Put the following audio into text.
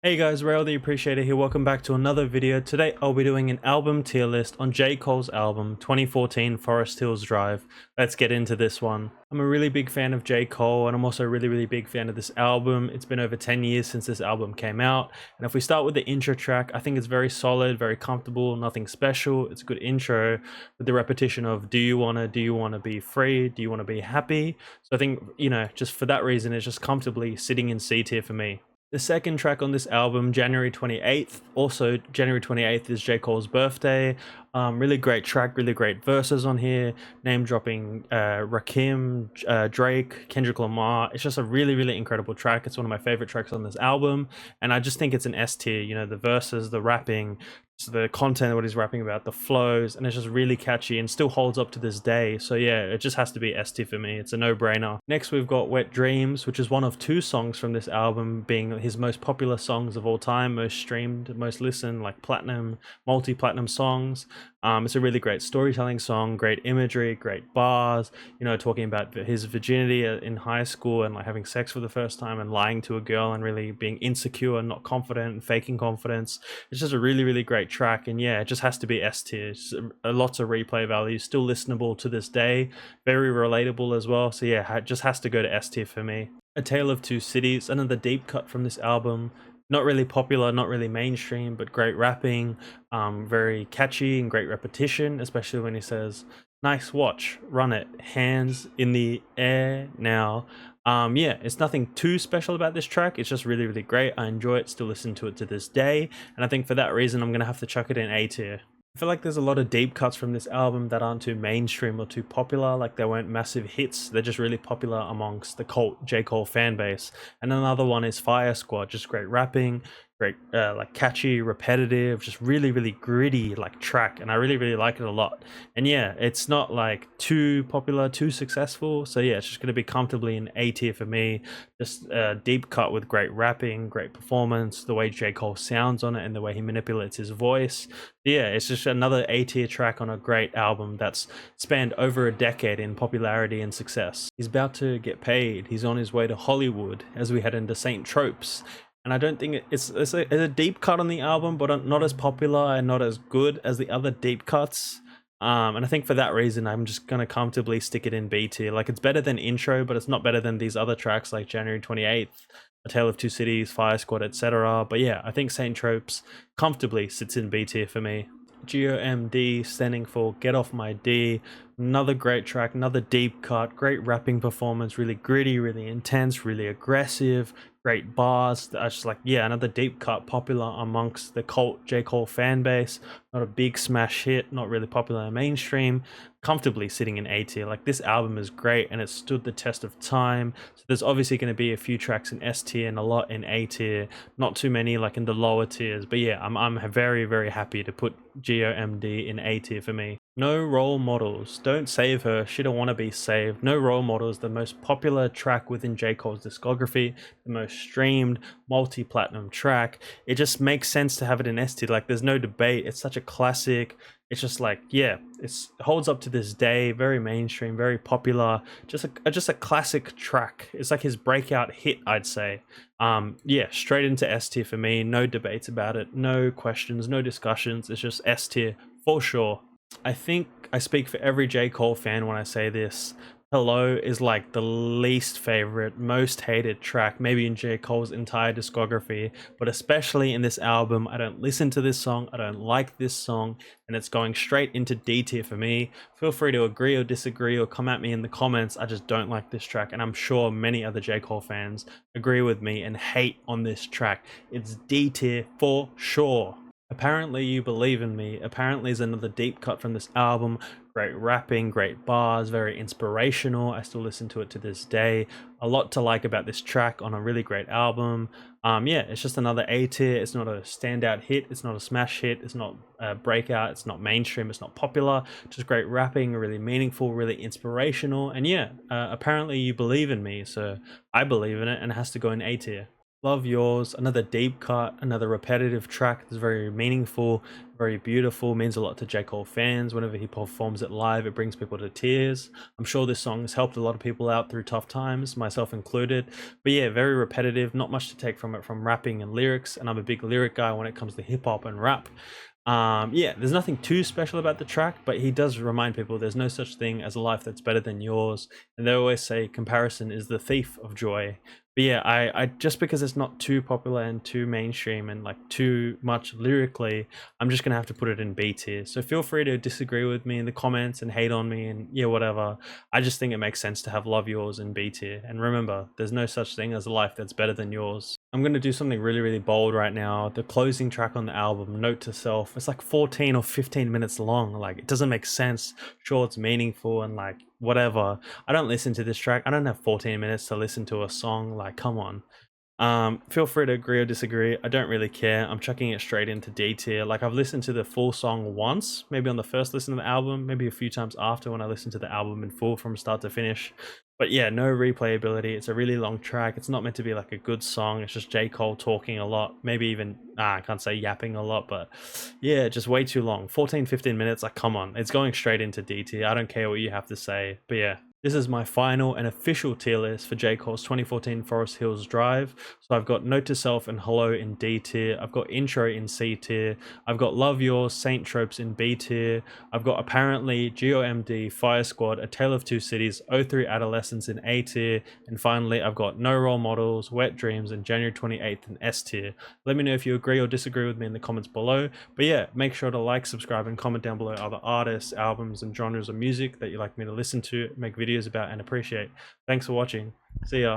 Hey guys, Rail the Appreciator here. Welcome back to another video. Today I'll be doing an album tier list on J. Cole's album 2014 Forest Hills Drive. Let's get into this one. I'm a really big fan of J. Cole, and I'm also a really big fan of this album. It's been over 10 years since this album came out, and if we start with the intro track, I think it's very solid, very comfortable, nothing special. It's a good intro with the repetition of do you wanna be free, do you wanna be happy? So I think, just for that reason, it's just comfortably sitting in C tier for me. The second track on this album, January 28th, also January 28th is J. Cole's birthday. Really great track, really great verses on here, name dropping Rakim, Drake, Kendrick Lamar. It's just a really incredible track. It's one of my favorite tracks on this album, and I just think it's an S tier. The verses, the rapping, so the content of what he's rapping about, the flows, and it's just really catchy and still holds up to this day. So yeah, it just has to be S tier for me. It's a no-brainer. Next we've got Wet Dreams, which is one of two songs from this album, being his most popular songs of all time, most streamed, most listened, like platinum, multi-platinum songs. It's a really great storytelling song, great imagery, great bars, talking about his virginity in high school and like having sex for the first time and lying to a girl and really being insecure and not confident and faking confidence. It's just a really great track, and yeah, it just has to be S tier. Lots of replay value, still listenable to this day, very relatable as well. So yeah, it just has to go to S tier for me. A Tale of Two Cities, another deep cut from this album. Not really popular, not really mainstream, but great rapping, very catchy and great repetition, especially when he says, "Nice watch, run it, hands in the air now." Yeah, it's nothing too special about this track. It's just really great. I enjoy it, still listen to it to this day, and I think for that reason, I'm gonna have to chuck it in A tier. I feel like there's a lot of deep cuts from this album that aren't too mainstream or too popular, like they weren't massive hits, they're just really popular amongst the cult J. Cole fan base. And another one is Fire Squad, just great rapping, great like catchy, repetitive, just really gritty like track, and I really like it a lot. And yeah, it's not like too popular, too successful, so yeah, it's just going to be comfortably in A tier for me. Just a deep cut with great rapping, great performance, the way J. Cole sounds on it and the way he manipulates his voice. Yeah, it's just another A tier track on a great album that's spanned over a decade in popularity and success. He's about to get paid, he's on his way to Hollywood as we head into Saint Tropes. And I don't think it's a deep cut on the album, but not as popular and not as good as the other deep cuts. And I think for that reason, I'm just gonna comfortably stick it in B tier. Like, it's better than Intro, but it's not better than these other tracks like January 28th, A Tale of Two Cities, Fire Squad, etc. But yeah, I think Saint Tropes comfortably sits in B tier for me. GOMD, standing for Get Off My D. Another great track, another deep cut, great rapping performance, really gritty, really intense, really aggressive, great bars. That's just like, yeah, another deep cut, popular amongst the cult J. Cole fan base. Not a big smash hit, not really popular in mainstream, comfortably sitting in A tier. Like, this album is great and it stood the test of time. So there's obviously going to be a few tracks in S tier and a lot in A tier, not too many like in the lower tiers. But yeah, I'm very happy to put GOMD in A tier for me. No Role Models, Don't Save Her, She Don't Wanna Be Saved. No Role Models, the most popular track within J. Cole's discography, the most streamed, multi-platinum track. It just makes sense to have it in S tier. Like, there's no debate. It's such a classic. It's just like, yeah, it holds up to this day, very mainstream, very popular, just a classic track. It's like his breakout hit, I'd say. Yeah, straight into S tier for me, no debates about it, no questions, no discussions. It's just S tier for sure. I think I speak for every J. Cole fan when I say this. Hello is like the least favorite, most hated track, maybe in J. Cole's entire discography, but especially in this album. I don't listen to this song, I don't like this song, and it's going straight into D tier for me. Feel free to agree or disagree or come at me in the comments. I just don't like this track, and I'm sure many other J. Cole fans agree with me and hate on this track. It's D tier for sure. Apparently You Believe in Me, apparently is another deep cut from this album. Great rapping, great bars, very inspirational. I still listen to it to this day. A lot to like about this track on a really great album. Yeah, it's just another A tier. It's not a standout hit, it's not a smash hit, it's not a breakout, it's not mainstream, it's not popular. Just great rapping, really meaningful, really inspirational. And yeah, apparently You Believe in Me, so I believe in it and it has to go in A tier. Love Yours, another deep cut, another repetitive track that's very meaningful, very beautiful, means a lot to J. Cole fans. Whenever he performs it live, it brings people to tears. I'm sure this song has helped a lot of people out through tough times, myself included. But yeah, very repetitive, not much to take from it from rapping and lyrics, and I'm a big lyric guy when it comes to hip hop and rap. Yeah, there's nothing too special about the track, but he does remind people there's no such thing as a life that's better than yours, and they always say comparison is the thief of joy. But yeah, I just because it's not too popular and too mainstream and like too much lyrically, I'm just gonna have to put it in B tier. So feel free to disagree with me in the comments and hate on me and yeah, whatever. I just think it makes sense to have Love Yours in B tier. And remember, there's no such thing as a life that's better than yours. I'm gonna do something really, really bold right now. The closing track on the album, Note to Self, it's like 14 or 15 minutes long. Like, it doesn't make sense. Sure, it's meaningful and like whatever. I don't listen to this track. I don't have 14 minutes to listen to a song. Like, come on. Feel free to agree or disagree. I don't really care. I'm chucking it straight into D tier. Like, I've listened to the full song once, maybe on the first listen to the album, maybe a few times after when I listened to the album in full from start to finish. But yeah, no replayability. It's a really long track. It's not meant to be like a good song. It's just J. Cole talking a lot. Maybe even, I can't say yapping a lot, but yeah, just way too long. 14, 15 minutes. Like, come on. It's going straight into D tier. I don't care what you have to say. But yeah. This is my final and official tier list for J. Cole's 2014 Forest Hills Drive. So I've got Note to Self and Hello in D tier. I've got Intro in C tier. I've got Love Yours, Saint Tropes in B tier. I've got Apparently, GOMD, Fire Squad, A Tale of Two Cities, 03 Adolescence in A tier. And finally, I've got No Role Models, Wet Dreams, and January 28th in S tier. Let me know if you agree or disagree with me in the comments below. But yeah, make sure to like, subscribe, and comment down below other artists, albums, and genres of music that you'd like me to listen to, make videos about, and appreciate. Thanks for watching. See ya.